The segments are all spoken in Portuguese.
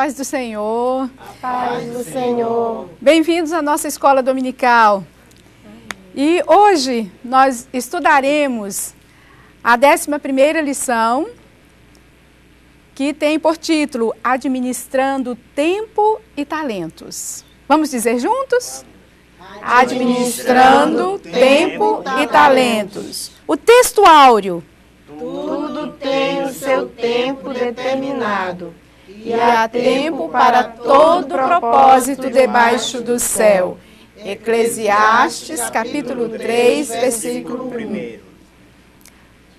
paz do Senhor. Paz do Senhor. Bem-vindos à nossa escola dominical. E hoje nós estudaremos a 11ª lição, que tem por título Administrando Tempo e Talentos. Vamos dizer juntos? Administrando Tempo e Talentos. O texto áureo. Tudo tem o seu tempo determinado, E há tempo para todo propósito debaixo do céu. Eclesiastes, capítulo 3, versículo 1.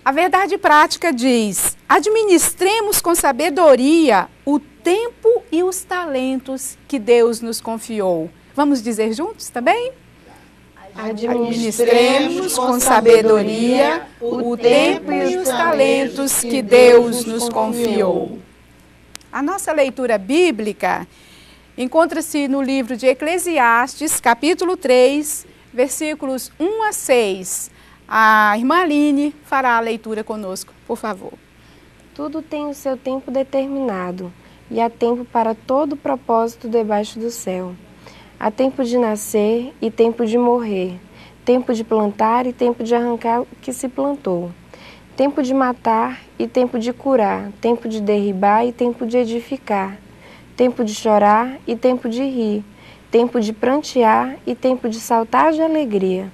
A verdade prática diz: administremos com sabedoria o tempo e os talentos que Deus nos confiou. Vamos dizer juntos também? Administremos com sabedoria o tempo e os talentos que Deus nos confiou. A nossa leitura bíblica encontra-se no livro de Eclesiastes, capítulo 3, versículos 1 a 6. A irmã Aline fará a leitura conosco, por favor. Tudo tem o seu tempo determinado, e há tempo para todo propósito debaixo do céu. Há tempo de nascer e tempo de morrer, tempo de plantar e tempo de arrancar o que se plantou, tempo de matar e tempo de curar, tempo de derribar e tempo de edificar, tempo de chorar e tempo de rir, tempo de prantear e tempo de saltar de alegria,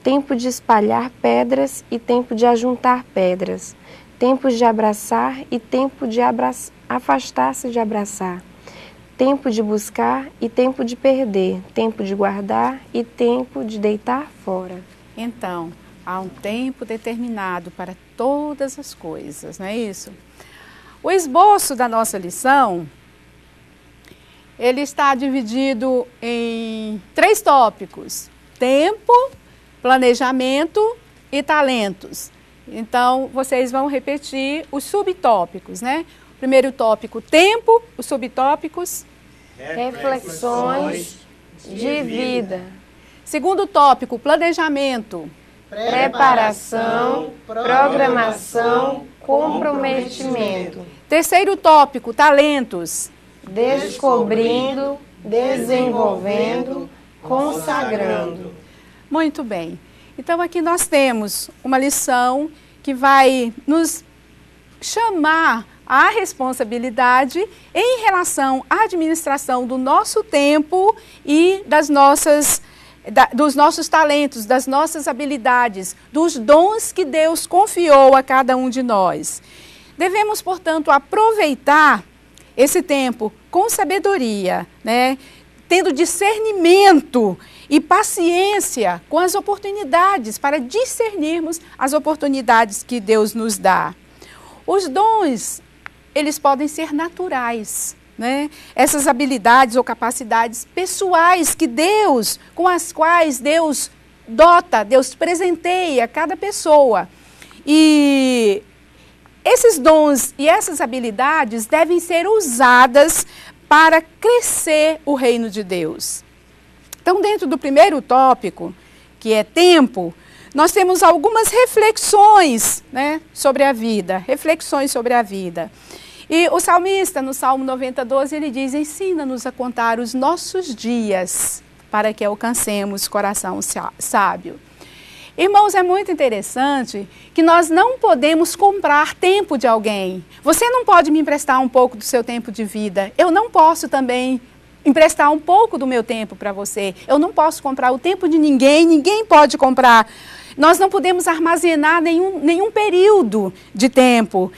tempo de espalhar pedras e tempo de ajuntar pedras, tempo de abraçar e tempo de afastar-se de abraçar, tempo de buscar e tempo de perder, tempo de guardar e tempo de deitar fora. Então, há um tempo determinado para todas as coisas, não é isso? O esboço da nossa lição, ele está dividido em 3 tópicos: tempo, planejamento e talentos. Então, vocês vão repetir os subtópicos, né? O primeiro tópico, tempo, os subtópicos. Reflexões de vida. Segundo tópico, planejamento. preparação, programação, comprometimento, Terceiro tópico, talentos. descobrindo, desenvolvendo, consagrando. Muito bem. Então, aqui nós temos uma lição que vai nos chamar à responsabilidade em relação à administração do nosso tempo e dos nossos talentos, das nossas habilidades, dos dons que Deus confiou a cada um de nós. Devemos, portanto, aproveitar esse tempo com sabedoria, né? Tendo discernimento e paciência com as oportunidades, para discernirmos as oportunidades que Deus nos dá. Os dons, eles podem ser naturais, né? Essas habilidades ou capacidades pessoais que Deus, com as quais Deus dota, Deus presenteia cada pessoa. E esses dons e essas habilidades devem ser usadas para crescer o reino de Deus. Então, dentro do primeiro tópico, que é tempo, nós temos algumas reflexões, né, sobre a vida, reflexões sobre a vida. E o salmista, no Salmo 90:12, ele diz: ensina-nos a contar os nossos dias, para que alcancemos coração sábio. Irmãos, é muito interessante que nós não podemos comprar tempo de alguém. Você não pode me emprestar um pouco do seu tempo de vida. Eu não posso também emprestar um pouco do meu tempo para você. Eu não posso comprar o tempo de ninguém, ninguém pode comprar. Nós não podemos armazenar nenhum período de tempo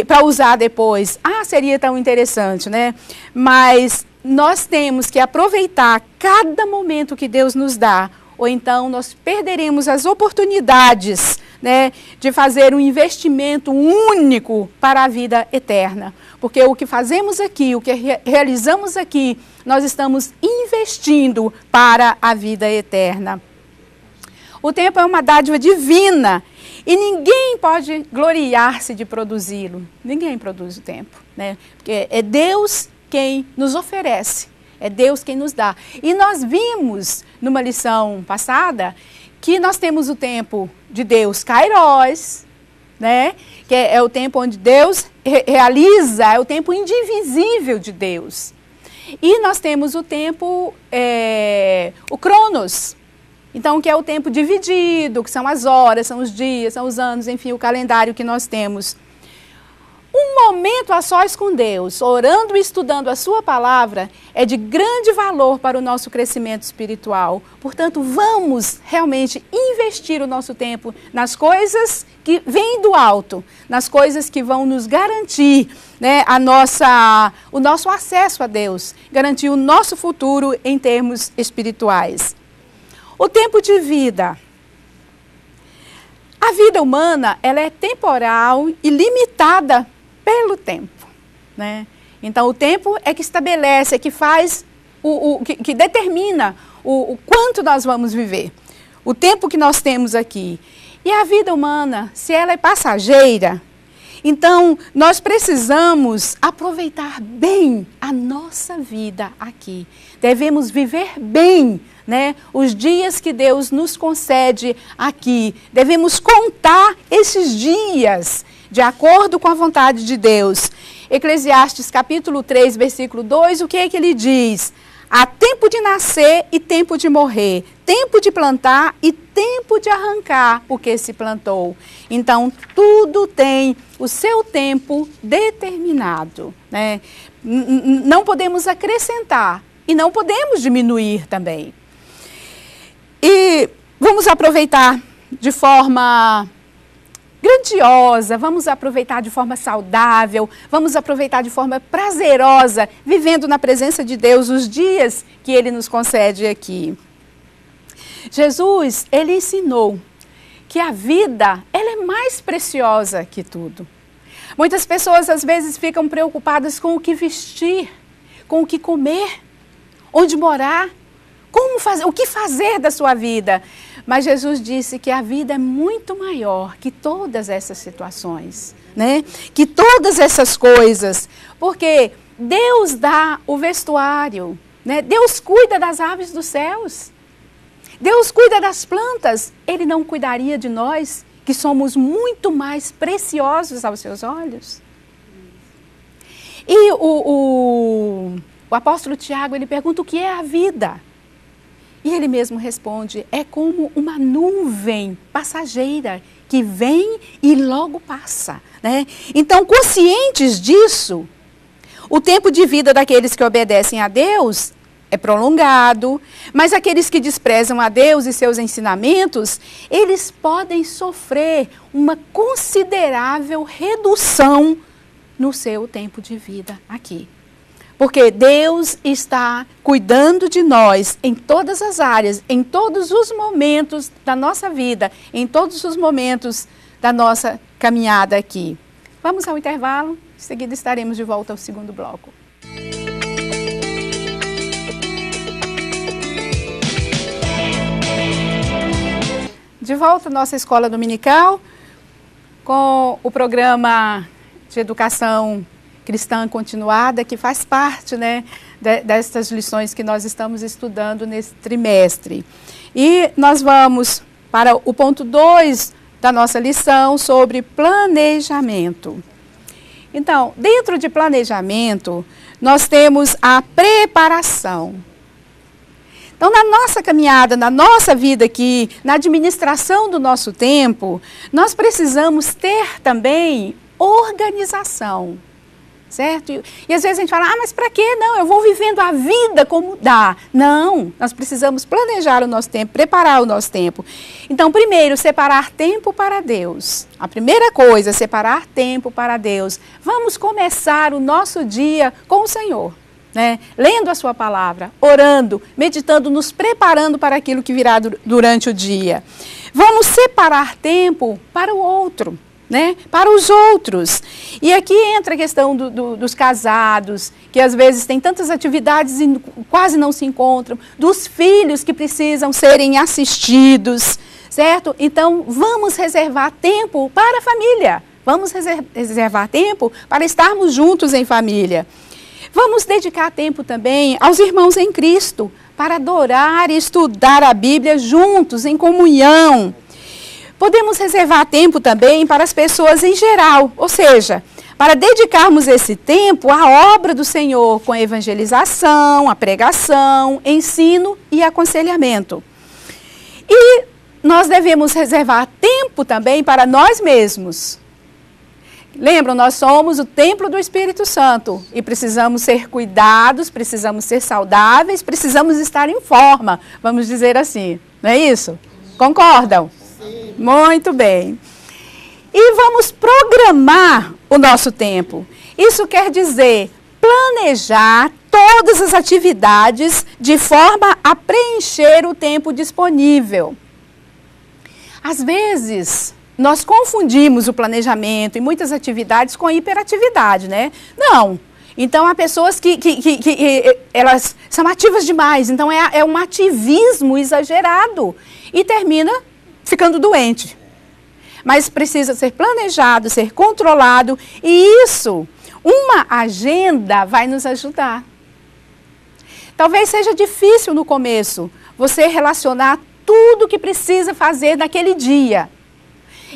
para usar depois. Ah, seria tão interessante, né? Mas nós temos que aproveitar cada momento que Deus nos dá, ou então nós perderemos as oportunidades, né, de fazer um investimento único para a vida eterna. Porque o que fazemos aqui, o que realizamos aqui, nós estamos investindo para a vida eterna. O tempo é uma dádiva divina e ninguém pode gloriar-se de produzi-lo. Ninguém produz o tempo, né? Porque é Deus quem nos oferece. É Deus quem nos dá. E nós vimos, numa lição passada, que nós temos o tempo de Deus Kairos, né? Que é o tempo onde Deus realiza, é o tempo indivisível de Deus. E nós temos o tempo, o Cronos, então que é o tempo dividido, que são as horas, são os dias, são os anos, enfim, o calendário que nós temos. Um momento a sós com Deus, orando e estudando a sua palavra, é de grande valor para o nosso crescimento espiritual. Portanto, vamos realmente investir o nosso tempo nas coisas que vêm do alto, nas coisas que vão nos garantir, né, o nosso acesso a Deus, garantir o nosso futuro em termos espirituais. O tempo de vida. A vida humana, ela é temporal e limitada pelo tempo, né? Então, o tempo é que estabelece, é que faz, que determina o quanto nós vamos viver. O tempo que nós temos aqui. E a vida humana, se ela é passageira, então nós precisamos aproveitar bem a nossa vida aqui. Devemos viver bem, né, os dias que Deus nos concede aqui. Devemos contar esses dias de acordo com a vontade de Deus. Eclesiastes capítulo 3, versículo 2, o que é que ele diz? Há tempo de nascer e tempo de morrer, tempo de plantar e tempo de arrancar o que se plantou. Então, tudo tem o seu tempo determinado, né? Não podemos acrescentar e não podemos diminuir também. E vamos aproveitar de forma grandiosa, vamos aproveitar de forma saudável, vamos aproveitar de forma prazerosa, vivendo na presença de Deus os dias que Ele nos concede aqui. Jesus, Ele ensinou que a vida, ela é mais preciosa que tudo. Muitas pessoas às vezes ficam preocupadas com o que vestir, com o que comer, onde morar, como fazer, o que fazer da sua vida. Mas Jesus disse que a vida é muito maior que todas essas situações, né? Que todas essas coisas, porque Deus dá o vestuário, né? Deus cuida das aves dos céus, Deus cuida das plantas. Ele não cuidaria de nós, que somos muito mais preciosos aos seus olhos? E o apóstolo Tiago, ele pergunta o que é a vida? E ele mesmo responde, é como uma nuvem passageira que vem e logo passa, né? Então, conscientes disso, o tempo de vida daqueles que obedecem a Deus é prolongado, mas aqueles que desprezam a Deus e seus ensinamentos, eles podem sofrer uma considerável redução no seu tempo de vida aqui. Porque Deus está cuidando de nós em todas as áreas, em todos os momentos da nossa vida, em todos os momentos da nossa caminhada aqui. Vamos ao intervalo, em seguida estaremos de volta ao segundo bloco. De volta à nossa escola dominical, com o programa de educação cristã continuada, que faz parte, né, dessas lições que nós estamos estudando nesse trimestre. E nós vamos para o ponto 2 da nossa lição sobre planejamento. Então, dentro de planejamento, nós temos a preparação. Então, na nossa caminhada, na nossa vida aqui, na administração do nosso tempo, nós precisamos ter também organização. Certo? E às vezes a gente fala, mas para quê? Não, eu vou vivendo a vida como dá. Não, nós precisamos planejar o nosso tempo, preparar o nosso tempo. Então, primeiro, separar tempo para Deus. A primeira coisa, separar tempo para Deus. Vamos começar o nosso dia com o Senhor, né? Lendo a sua palavra, orando, meditando, nos preparando para aquilo que virá durante o dia. Vamos separar tempo para o outro, né? Para os outros. E aqui entra a questão dos casados, que às vezes têm tantas atividades e quase não se encontram, dos filhos que precisam serem assistidos, certo? Então, vamos reservar tempo para a família, vamos reservar tempo para estarmos juntos em família. Vamos dedicar tempo também aos irmãos em Cristo, para adorar e estudar a Bíblia juntos, em comunhão. Podemos reservar tempo também para as pessoas em geral, ou seja, para dedicarmos esse tempo à obra do Senhor com a evangelização, a pregação, ensino e aconselhamento. E nós devemos reservar tempo também para nós mesmos. Lembram, nós somos o templo do Espírito Santo e precisamos ser cuidados, precisamos ser saudáveis, precisamos estar em forma, vamos dizer assim, não é isso? Concordam? Sim. Muito bem. E vamos programar o nosso tempo. Isso quer dizer planejar todas as atividades de forma a preencher o tempo disponível. Às vezes, nós confundimos o planejamento e muitas atividades com a hiperatividade, né? Não. Então, há pessoas que elas são ativas demais, então é um ativismo exagerado e termina ficando doente. Mas precisa ser planejado, ser controlado e isso, uma agenda vai nos ajudar. Talvez seja difícil no começo você relacionar tudo que precisa fazer naquele dia.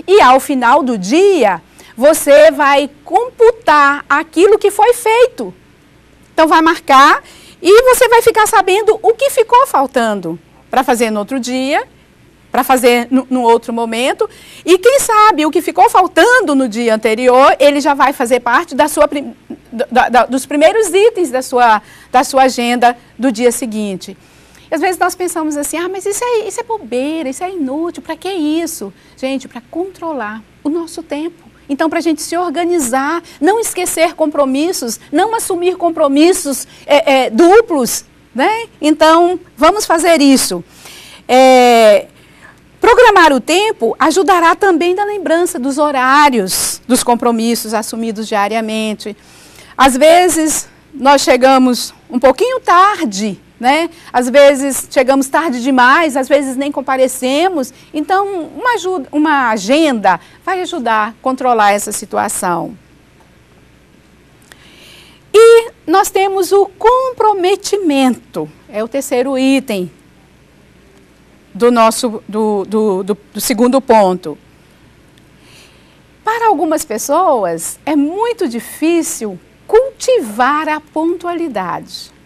E ao final do dia, você vai computar aquilo que foi feito. Então vai marcar e você vai ficar sabendo o que ficou faltando para fazer no outro dia, para fazer no outro momento. E quem sabe o que ficou faltando no dia anterior, ele já vai fazer parte dos primeiros itens da sua agenda do dia seguinte. E às vezes nós pensamos assim, mas isso é bobeira, isso é inútil, para que isso? Gente, para controlar o nosso tempo. Então, para a gente se organizar, não esquecer compromissos, não assumir compromissos duplos, né? Então, vamos fazer isso. Programar o tempo ajudará também na lembrança dos horários, dos compromissos assumidos diariamente. Às vezes, nós chegamos um pouquinho tarde, né? Às vezes chegamos tarde demais, às vezes nem comparecemos. Então, uma agenda vai ajudar a controlar essa situação. E nós temos o comprometimento, é o terceiro item do segundo ponto. Para algumas pessoas, é muito difícil cultivar a pontualidade.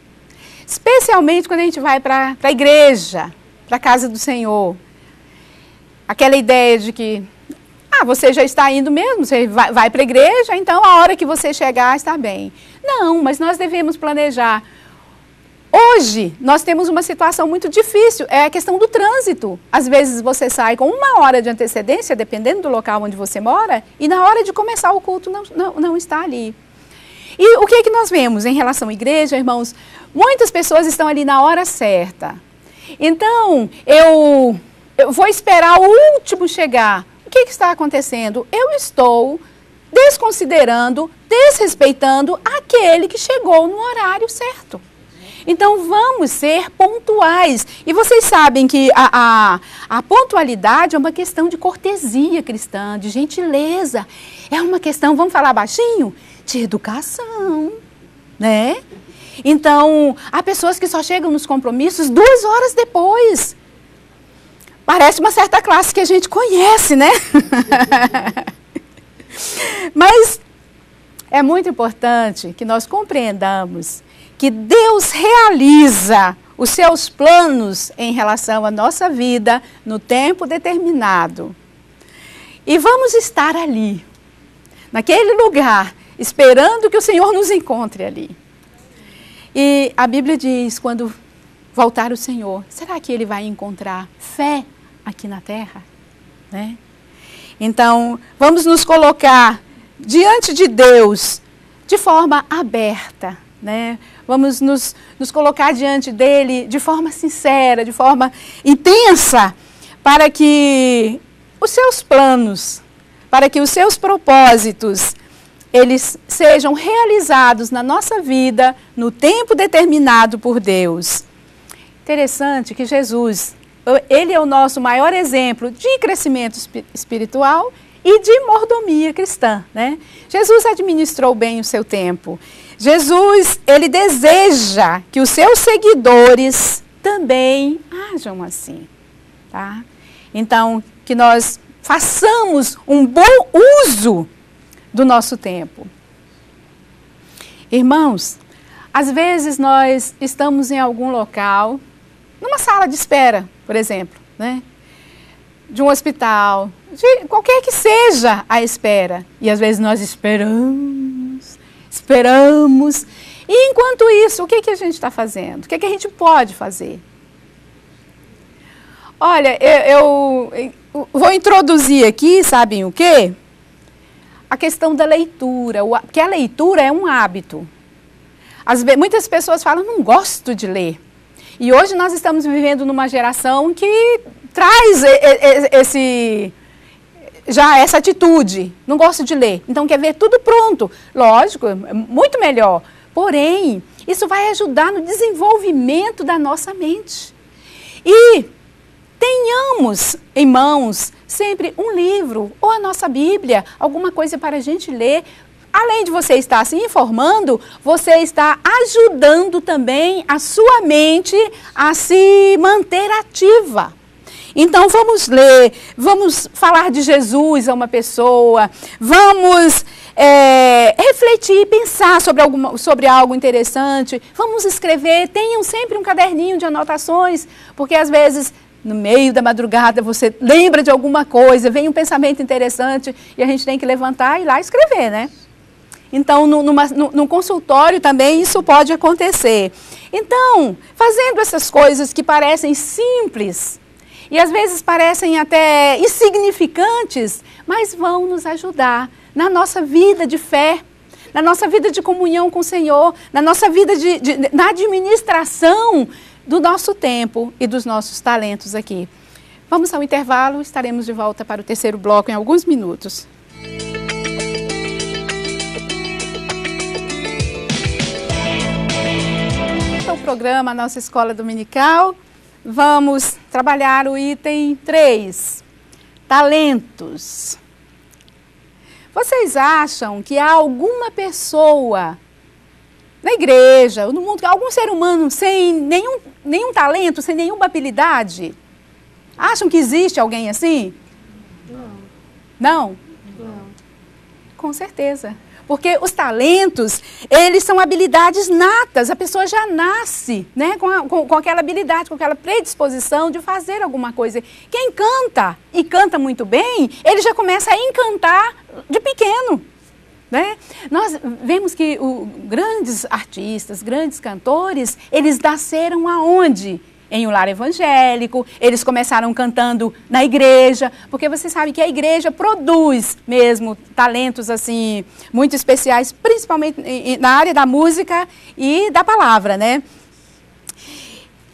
Especialmente quando a gente vai para a igreja, para a casa do Senhor. Aquela ideia de que, você já está indo mesmo, você vai para a igreja, então a hora que você chegar está bem. Não, mas nós devemos planejar. Hoje, nós temos uma situação muito difícil, é a questão do trânsito. Às vezes você sai com 1 hora de antecedência, dependendo do local onde você mora, e na hora de começar o culto não está ali. E o que é que nós vemos em relação à igreja, irmãos? Muitas pessoas estão ali na hora certa. Então, eu vou esperar o último chegar. O que está acontecendo? Eu estou desconsiderando, desrespeitando aquele que chegou no horário certo. Então, vamos ser pontuais. E vocês sabem que a pontualidade é uma questão de cortesia cristã, de gentileza. É uma questão, vamos falar baixinho? De educação, né? Então, há pessoas que só chegam nos compromissos 2 horas depois. Parece uma certa classe que a gente conhece, né? Mas é muito importante que nós compreendamos que Deus realiza os seus planos em relação à nossa vida no tempo determinado. E vamos estar ali, naquele lugar, esperando que o Senhor nos encontre ali. E a Bíblia diz, quando voltar o Senhor, será que Ele vai encontrar fé aqui na terra? Né? Então, vamos nos colocar diante de Deus de forma aberta, né? Vamos nos colocar diante dEle de forma sincera, de forma intensa, para que os seus planos, para que os seus propósitos, eles sejam realizados na nossa vida, no tempo determinado por Deus. Interessante que Jesus, Ele é o nosso maior exemplo de crescimento espiritual e de mordomia cristã, né? Jesus administrou bem o seu tempo. Jesus, Ele deseja que os seus seguidores também ajam assim, tá? Então, que nós façamos um bom uso do nosso tempo. Irmãos, às vezes nós estamos em algum local, numa sala de espera, por exemplo, né? De um hospital, de qualquer que seja a espera. E às vezes nós esperamos. E enquanto isso, o que a gente está fazendo? O que a gente pode fazer? Olha, eu vou introduzir aqui, sabem o quê? A questão da leitura, porque a leitura é um hábito. Muitas pessoas falam, não gosto de ler. E hoje nós estamos vivendo numa geração que traz essa atitude, não gosto de ler, então quer ver tudo pronto. Lógico, é muito melhor. Porém, isso vai ajudar no desenvolvimento da nossa mente. E tenhamos em mãos sempre um livro, ou a nossa Bíblia, alguma coisa para a gente ler. Além de você estar se informando, você está ajudando também a sua mente a se manter ativa. Então vamos ler, vamos falar de Jesus a uma pessoa, vamos refletir, pensar sobre algo interessante, vamos escrever, tenham sempre um caderninho de anotações, porque às vezes no meio da madrugada você lembra de alguma coisa, vem um pensamento interessante e a gente tem que levantar e ir lá escrever, né? Então, num consultório também isso pode acontecer. Então, fazendo essas coisas que parecem simples e às vezes parecem até insignificantes, mas vão nos ajudar na nossa vida de fé, na nossa vida de comunhão com o Senhor, na nossa vida na administração do nosso tempo e dos nossos talentos aqui. Vamos ao intervalo, estaremos de volta para o terceiro bloco em alguns minutos. O programa Nossa Escola Dominical, vamos trabalhar o item 3, talentos. Vocês acham que há alguma pessoa na igreja, no mundo, algum ser humano sem nenhum talento, sem nenhuma habilidade? Acham que existe alguém assim? Não? Não? Com certeza. Porque os talentos, eles são habilidades natas, a pessoa já nasce, né, com aquela habilidade, com aquela predisposição de fazer alguma coisa. Quem canta e canta muito bem, ele já começa a encantar de pequeno, né? Nós vemos que grandes artistas, grandes cantores, eles nasceram aonde? Em um lar evangélico, eles começaram cantando na igreja, porque você sabe que a igreja produz mesmo talentos assim muito especiais, principalmente na área da música e da palavra, né?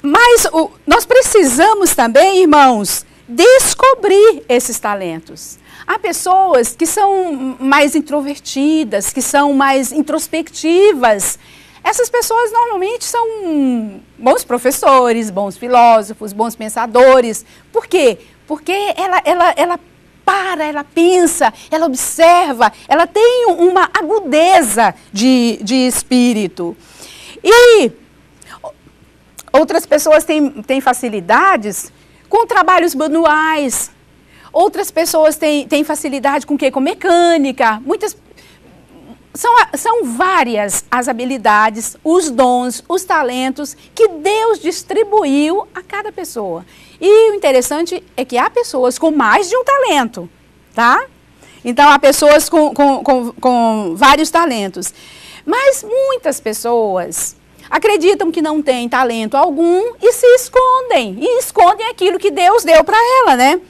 Mas nós precisamos também, irmãos, descobrir esses talentos. Há pessoas que são mais introvertidas, que são mais introspectivas. Essas pessoas normalmente são bons professores, bons filósofos, bons pensadores. Por quê? Porque ela pensa, ela observa, ela tem uma agudeza de espírito. E outras pessoas têm facilidades com trabalhos manuais. Outras pessoas têm facilidade com o quê? Com mecânica. São várias as habilidades, os dons, os talentos que Deus distribuiu a cada pessoa. E o interessante é que há pessoas com mais de um talento, tá? Então, há pessoas com vários talentos. Mas muitas pessoas acreditam que não têm talento algum e se escondem. E escondem aquilo que Deus deu para ela, né?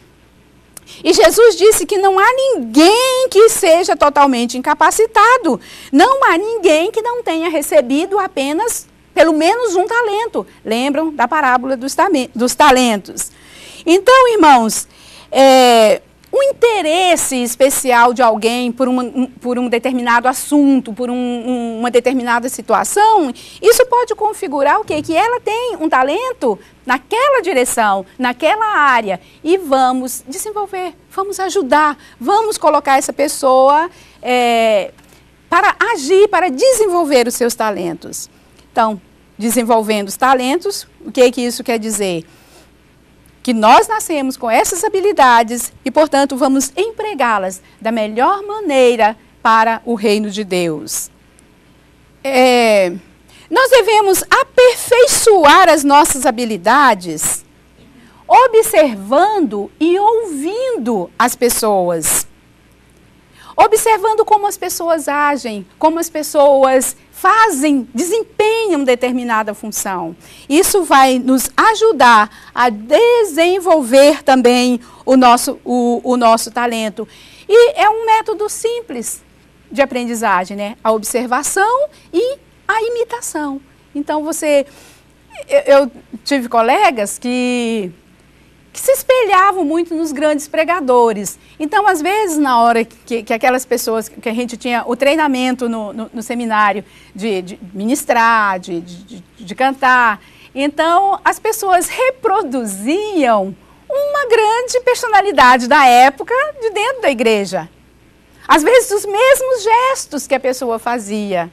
E Jesus disse que não há ninguém que seja totalmente incapacitado. Não há ninguém que não tenha recebido apenas, pelo menos um talento. Lembram da parábola dos talentos? Então, irmãos, um interesse especial de alguém por um determinado assunto, por uma determinada situação, isso pode configurar o quê? Que ela tem um talento naquela direção, naquela área, e vamos desenvolver, vamos ajudar, vamos colocar essa pessoa para agir, para desenvolver os seus talentos. Então, desenvolvendo os talentos, o que isso quer dizer? que nós nascemos com essas habilidades e, portanto, vamos empregá-las da melhor maneira para o reino de Deus. Nós devemos aperfeiçoar as nossas habilidades observando e ouvindo as pessoas. Observando como as pessoas agem, como as pessoas fazem, desempenham determinada função. Isso vai nos ajudar a desenvolver também o nosso talento. E é um método simples de aprendizagem, né? A observação e a imitação. Então, eu tive colegas que se espelhavam muito nos grandes pregadores. Então, às vezes, na hora que aquelas pessoas, que a gente tinha o treinamento no seminário de ministrar, de cantar, então as pessoas reproduziam uma grande personalidade da época de dentro da igreja. Às vezes, os mesmos gestos que a pessoa fazia.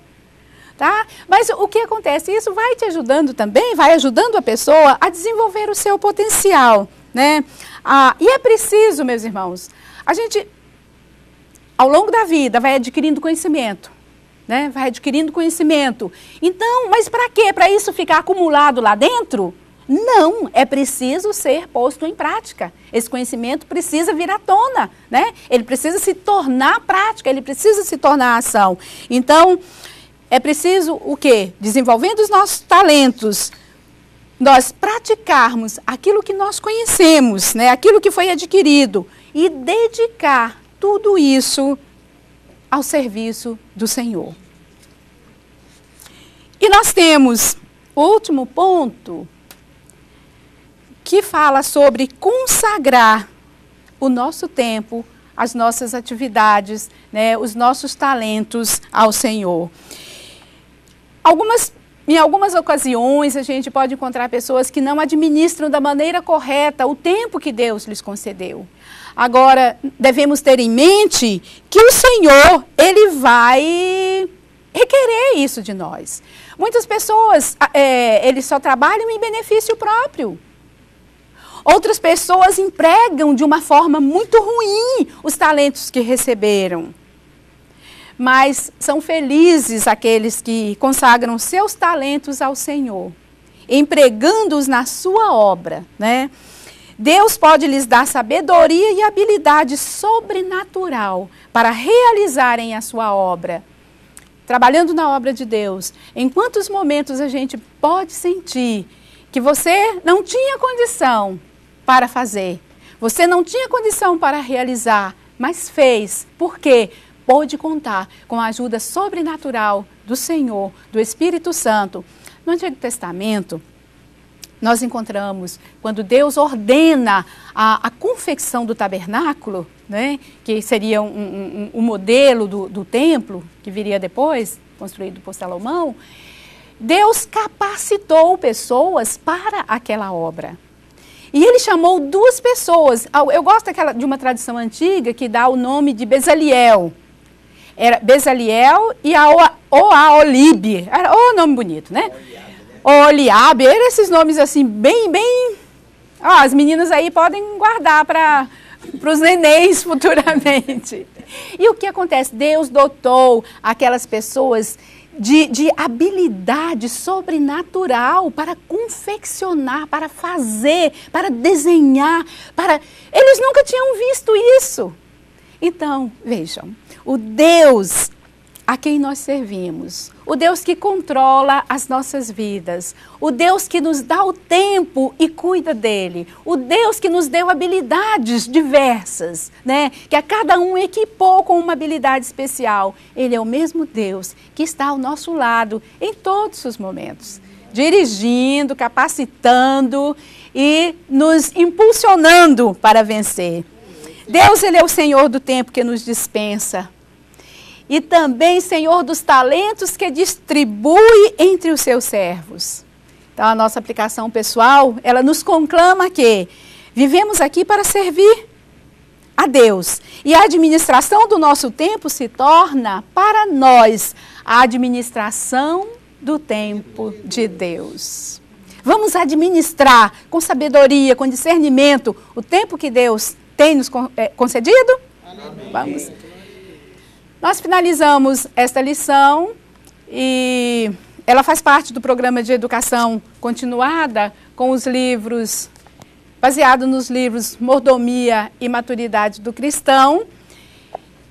Tá? Mas o que acontece? Isso vai te ajudando também, vai ajudando a pessoa a desenvolver o seu potencial. Né? E é preciso, meus irmãos, a gente, ao longo da vida, vai adquirindo conhecimento. Né? Vai adquirindo conhecimento. Então, mas para quê? Para isso ficar acumulado lá dentro? Não, é preciso ser posto em prática. Esse conhecimento precisa vir à tona, né? Ele precisa se tornar prática, ele precisa se tornar ação. Então, é preciso o quê? Desenvolvendo os nossos talentos, nós praticarmos aquilo que nós conhecemos, né? Aquilo que foi adquirido e dedicar tudo isso ao serviço do Senhor. E nós temos o último ponto que fala sobre consagrar o nosso tempo, as nossas atividades, né? Os nossos talentos ao Senhor. Em algumas ocasiões, a gente pode encontrar pessoas que não administram da maneira correta o tempo que Deus lhes concedeu. Agora, devemos ter em mente que o Senhor, Ele vai requerer isso de nós. Muitas pessoas, eles só trabalham em benefício próprio. Outras pessoas empregam de uma forma muito ruim os talentos que receberam. Mas são felizes aqueles que consagram seus talentos ao Senhor, empregando-os na sua obra, né? Deus pode lhes dar sabedoria e habilidade sobrenatural para realizarem a sua obra. Trabalhando na obra de Deus, em quantos momentos a gente pode sentir que você não tinha condição para fazer, você não tinha condição para realizar, mas fez. Por quê? Pôde contar com a ajuda sobrenatural do Senhor, do Espírito Santo. No Antigo Testamento, nós encontramos, quando Deus ordena a confecção do tabernáculo, né, que seria um modelo do templo, que viria depois, construído por Salomão, Deus capacitou pessoas para aquela obra. E ele chamou duas pessoas. Eu gosto de uma tradição antiga que dá o nome de Bezaliel. Era Bezaliel e Oholibe. Era o nome bonito, né? Oholiabe. Eram esses nomes assim, bem... as meninas aí podem guardar para os nenéns futuramente. E o que acontece? Deus dotou aquelas pessoas de habilidade sobrenatural para confeccionar, para fazer, para desenhar. Eles nunca tinham visto isso. Então, vejam, o Deus a quem nós servimos, o Deus que controla as nossas vidas, o Deus que nos dá o tempo e cuida dele, o Deus que nos deu habilidades diversas, né? Que a cada um equipou com uma habilidade especial. Ele é o mesmo Deus que está ao nosso lado em todos os momentos, dirigindo, capacitando e nos impulsionando para vencer. Deus, Ele é o Senhor do tempo que nos dispensa. E também Senhor dos talentos que distribui entre os seus servos. Então, a nossa aplicação pessoal, ela nos conclama que vivemos aqui para servir a Deus. E a administração do nosso tempo se torna, para nós, a administração do tempo de Deus. Vamos administrar com sabedoria, com discernimento, o tempo que Deus tem nos concedido? Amém. Vamos. Nós finalizamos esta lição e ela faz parte do programa de educação continuada com os livros, baseado nos livros Mordomia e Maturidade do Cristão.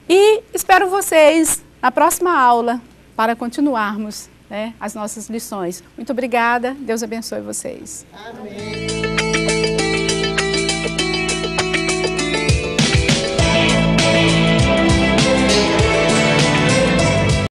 E espero vocês na próxima aula para continuarmos, né, as nossas lições. Muito obrigada, Deus abençoe vocês. Amém.